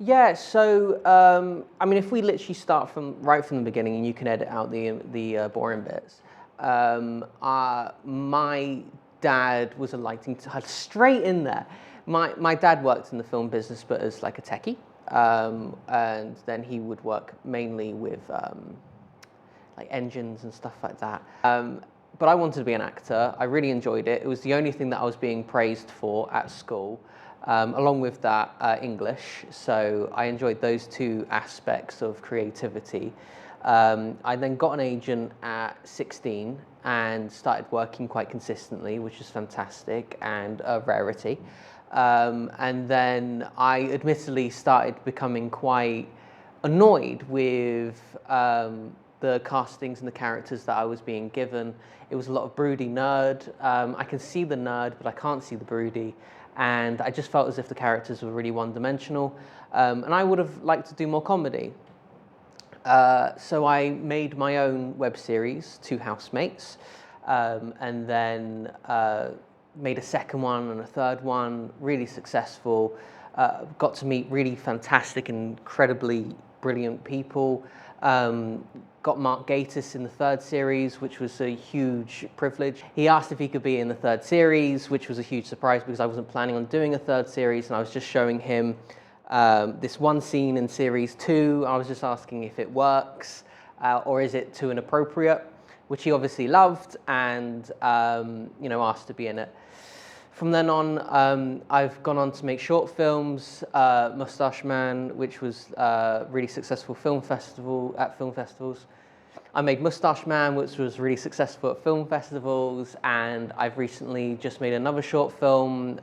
Yeah, so I mean, if we literally start from right from the beginning, and you can edit out the boring bits. My dad was a lighting straight in there. My dad worked in the film business, but as like a techie, and then he would work mainly with like engines and stuff like that. But I wanted to be an actor. I really enjoyed it. It was the only thing that I was being praised for at school. Along with that, English. So I enjoyed those two aspects of creativity. I then got an agent at 16 and started working quite consistently, which is fantastic and a rarity. And then I admittedly started becoming quite annoyed with the castings and the characters that I was being given. It was a lot of broody nerd. I can see the nerd, but I can't see the broody. And I just felt as if the characters were really one-dimensional. And I would have liked to do more comedy. So I made my own web series, Two Housemates, and then made a second one and a third one, really successful. Got to meet really fantastic, incredibly brilliant people. Got Mark Gatiss in the third series, which was a huge privilege. He asked if he could be in the third series, which was a huge surprise because I wasn't planning on doing a third series, and I was just showing him this one scene in series 2. I was just asking if it works or is it too inappropriate, which he obviously loved and asked to be in it. From then on, I've gone on to make short films, Mustache Man, which was a really successful film festivals. I made Mustache Man, which was really successful at film festivals, and I've recently just made another short film,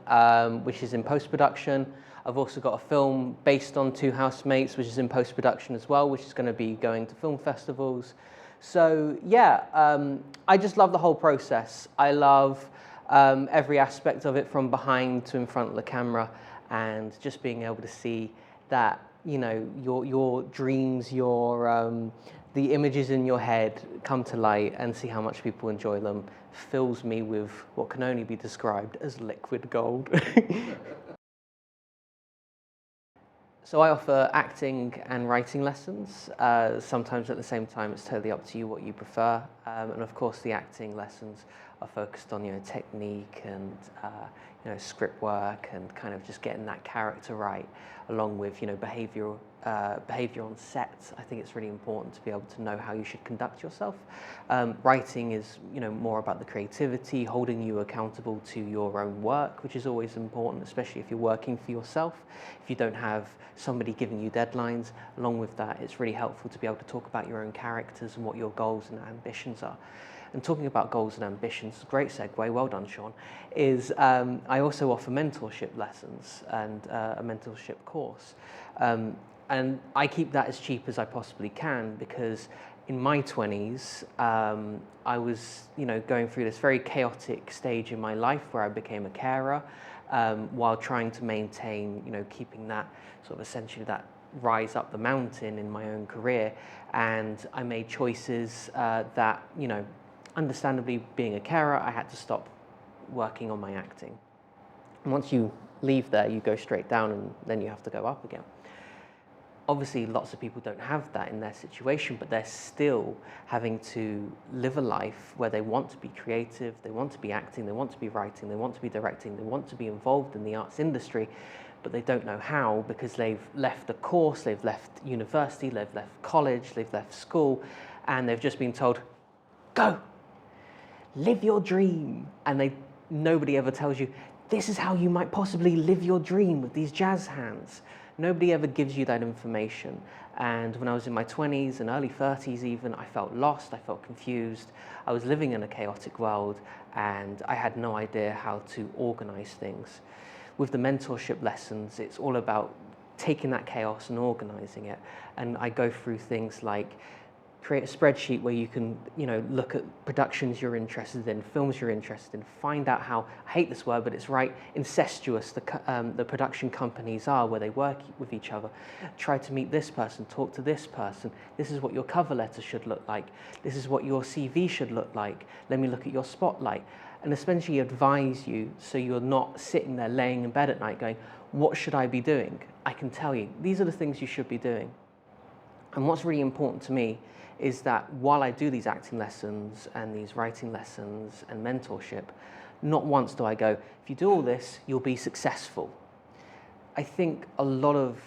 which is in post-production. I've also got a film based on Two Housemates, which is in post-production as well, which is going to be going to film festivals. So yeah, I just love the whole process. I love every aspect of it from behind to in front of the camera, and just being able to see that, your dreams, the images in your head come to light and see how much people enjoy them fills me with what can only be described as liquid gold. So I offer acting and writing lessons. Sometimes at the same time, it's totally up to you what you prefer. And of course, the acting lessons are focused on technique and script work and kind of just getting that character right, along with behavior on set. I think it's really important to be able to know how you should conduct yourself. Writing is more about the creativity, holding you accountable to your own work, which is always important, especially if you're working for yourself. If you don't have somebody giving you deadlines, along with that, it's really helpful to be able to talk about your own characters and what your goals and ambitions are. And talking about goals and ambitions, great segue, well done, Sean, is I also offer mentorship lessons and a mentorship course. And I keep that as cheap as I possibly can because in my 20s, I was going through this very chaotic stage in my life where I became a carer while trying to maintain, keeping that sort of essentially that rise up the mountain in my own career. And I made choices that, understandably, being a carer, I had to stop working on my acting. And once you leave there, you go straight down and then you have to go up again. Obviously, lots of people don't have that in their situation, but they're still having to live a life where they want to be creative, they want to be acting, they want to be writing, they want to be directing, they want to be involved in the arts industry, but they don't know how because they've left a course, they've left university, they've left college, they've left school, and they've just been told, go, live your dream. And nobody ever tells you, this is how you might possibly live your dream with these jazz hands. Nobody ever gives you that information. And when I was in my 20s and early 30s even, I felt lost, I felt confused. I was living in a chaotic world and I had no idea how to organize things. With the mentorship lessons, it's all about taking that chaos and organizing it. And I go through things like create a spreadsheet where you can, look at productions you're interested in, films you're interested in, find out how, I hate this word, but it's right, incestuous the production companies are, where they work with each other. Try to meet this person, talk to this person. This is what your cover letter should look like. This is what your CV should look like. Let me look at your spotlight. And essentially advise you so you're not sitting there laying in bed at night going, what should I be doing? I can tell you, these are the things you should be doing. And what's really important to me is that while I do these acting lessons and these writing lessons and mentorship, not once do I go, if you do all this, you'll be successful. I think a lot of,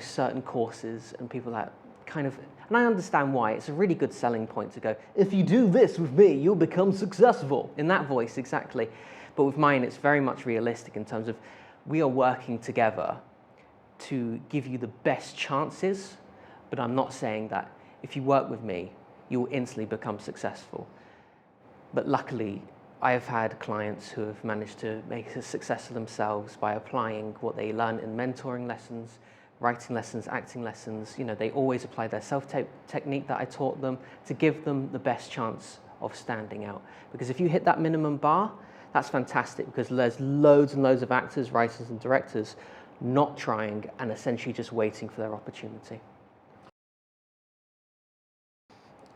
certain courses and people that kind of, and I understand why, it's a really good selling point to go, if you do this with me, you'll become successful. In that voice, exactly. But with mine, it's very much realistic in terms of we are working together to give you the best chances, but I'm not saying that if you work with me, you'll instantly become successful. But luckily, I have had clients who have managed to make a success of themselves by applying what they learn in mentoring lessons, writing lessons, acting lessons. They always apply their self-tape technique that I taught them to give them the best chance of standing out. Because if you hit that minimum bar, that's fantastic, because there's loads and loads of actors, writers and directors not trying and essentially just waiting for their opportunity.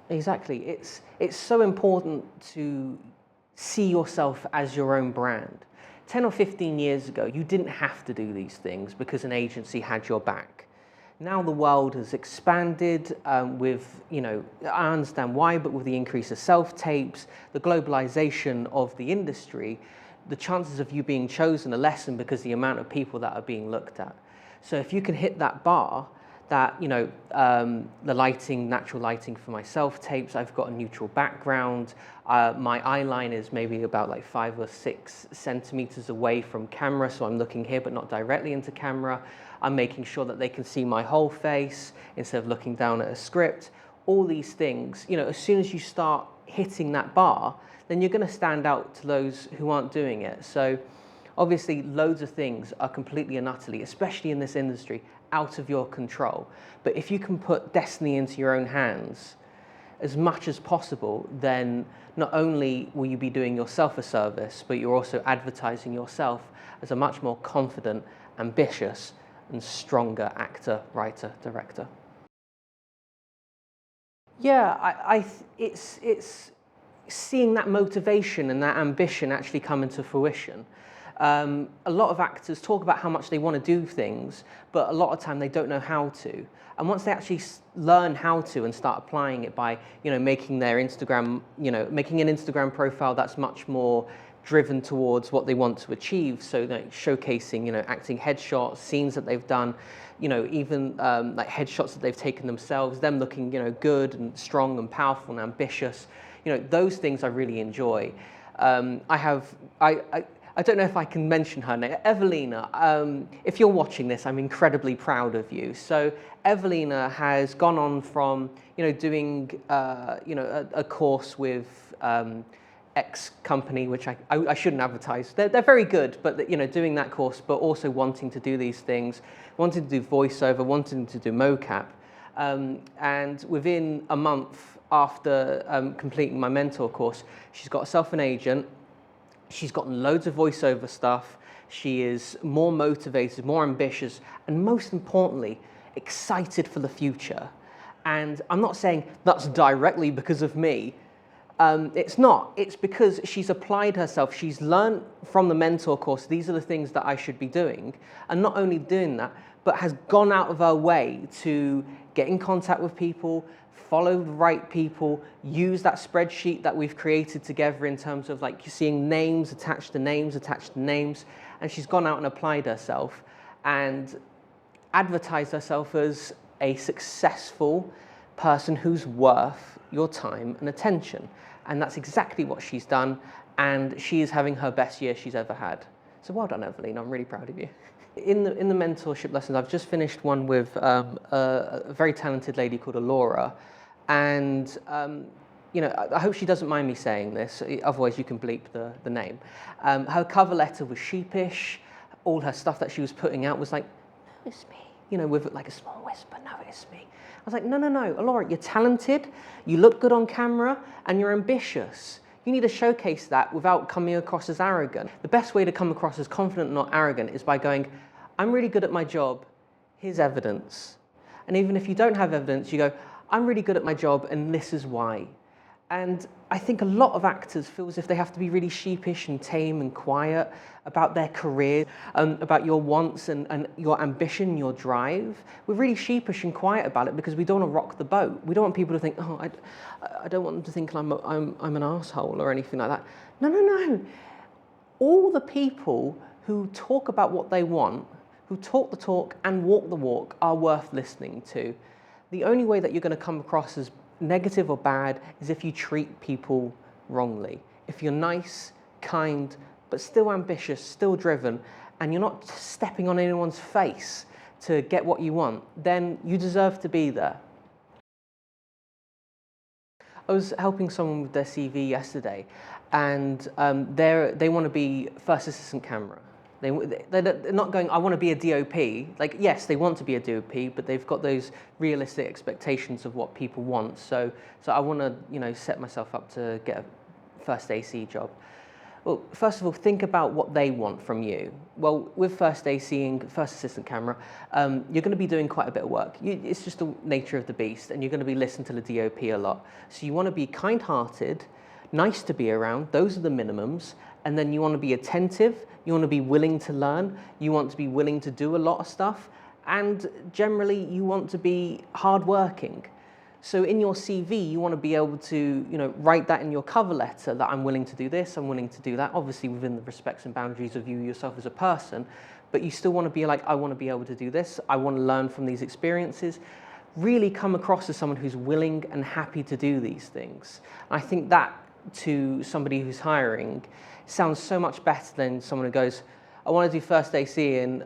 Exactly. It's so important to see yourself as your own brand. 10 or 15 years ago, you didn't have to do these things because an agency had your back. Now the world has expanded with, I understand why, but with the increase of self-tapes, the globalization of the industry, the chances of you being chosen are lessen because the amount of people that are being looked at. So if you can hit that bar, that, the lighting, natural lighting for my self-tapes, I've got a neutral background, my eye line is maybe about like 5 or 6 centimeters away from camera, so I'm looking here but not directly into camera. I'm making sure that they can see my whole face instead of looking down at a script. All these things, as soon as you start hitting that bar, then you're going to stand out to those who aren't doing it. So obviously loads of things are completely and utterly, especially in this industry, out of your control. But if you can put destiny into your own hands as much as possible, then not only will you be doing yourself a service, but you're also advertising yourself as a much more confident, ambitious, and stronger actor, writer, director. Yeah, it's seeing that motivation and that ambition actually come into fruition. A lot of actors talk about how much they want to do things, but a lot of time they don't know how to. And once they actually learn how to and start applying it by, making their Instagram, making an Instagram profile that's much more driven towards what they want to achieve. So like showcasing, acting headshots, scenes that they've done, even like headshots that they've taken themselves, them looking, good and strong and powerful and ambitious. Those things I really enjoy. I don't know if I can mention her name, Evelina. If you're watching this, I'm incredibly proud of you. So Evelina has gone on from, doing, a course with X company, which I shouldn't advertise. They're very good, but doing that course, but also wanting to do these things, wanting to do voiceover, wanting to do mocap. And within a month after completing my mentor course, she's got herself an agent. She's gotten loads of voiceover stuff. She is more motivated, more ambitious, and most importantly, excited for the future. And I'm not saying that's directly because of me. It's not. It's because she's applied herself. She's learned from the mentor course, these are the things that I should be doing. And not only doing that, but has gone out of her way to get in contact with people, follow the right people, use that spreadsheet that we've created together in terms of like you're seeing names attached to names, attached to names. And she's gone out and applied herself and advertised herself as a successful person who's worth your time and attention. And that's exactly what she's done. And she is having her best year she's ever had. So well done, Evelyn. I'm really proud of you. In the mentorship lessons, I've just finished one with a very talented lady called Alora. And, I hope she doesn't mind me saying this, otherwise you can bleep the name. Her cover letter was sheepish. All her stuff that she was putting out was like, no, it's me. With like a small whisper, no, it's me. I was like, no, Alora, you're talented, you look good on camera, and you're ambitious. You need to showcase that without coming across as arrogant. The best way to come across as confident and not arrogant is by going, I'm really good at my job, here's evidence. And even if you don't have evidence, you go, I'm really good at my job and this is why. And I think a lot of actors feel as if they have to be really sheepish and tame and quiet about their career, about your wants and your ambition, your drive. We're really sheepish and quiet about it because we don't want to rock the boat. We don't want people to think, oh, I don't want them to think I'm an asshole or anything like that. No, no, no. All the people who talk about what they want, who talk the talk and walk the walk, are worth listening to. The only way that you're going to come across as negative or bad is if you treat people wrongly. If you're nice, kind, but still ambitious, still driven, and you're not stepping on anyone's face to get what you want, then you deserve to be there. I was helping someone with their CV yesterday, and they want to be first assistant camera. They're not going, I want to be a DOP. Like, yes, they want to be a DOP, but they've got those realistic expectations of what people want. So I want to, set myself up to get a first AC job. Well, first of all, think about what they want from you. Well, with first ACing, first assistant camera, you're going to be doing quite a bit of work. It's just the nature of the beast, and you're going to be listening to the DOP a lot. So you want to be kind-hearted, nice to be around. Those are the minimums. And then you want to be attentive. You want to be willing to learn. You want to be willing to do a lot of stuff. And generally, you want to be hardworking. So in your CV, you want to be able to, write that in your cover letter that I'm willing to do this, I'm willing to do that, obviously within the respects and boundaries of you yourself as a person, but you still want to be like, I want to be able to do this, I want to learn from these experiences. Really come across as someone who's willing and happy to do these things. I think that to somebody who's hiring sounds so much better than someone who goes, I want to do first AC and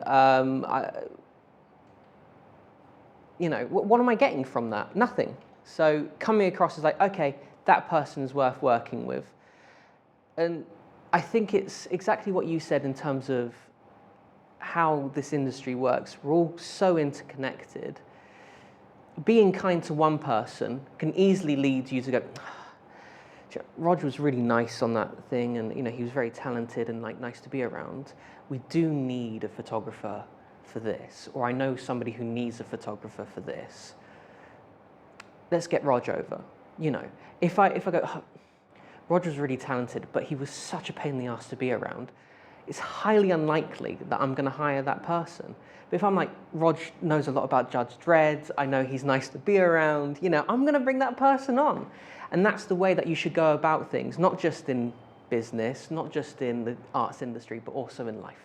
what am I getting from that? Nothing. So coming across as like, okay, that person's worth working with. And I think it's exactly what you said in terms of how this industry works. We're all so interconnected. Being kind to one person can easily lead you to go, Roger was really nice on that thing, and he was very talented and nice to be around. We do need a photographer for this, or I know somebody who needs a photographer for this. Let's get Rog over. If I go, oh, Roger's really talented, but he was such a pain in the ass to be around, it's highly unlikely that I'm going to hire that person. But if I'm like, Rog knows a lot about Judge Dredd, I know he's nice to be around, I'm going to bring that person on. And that's the way that you should go about things, not just in business, not just in the arts industry, but also in life.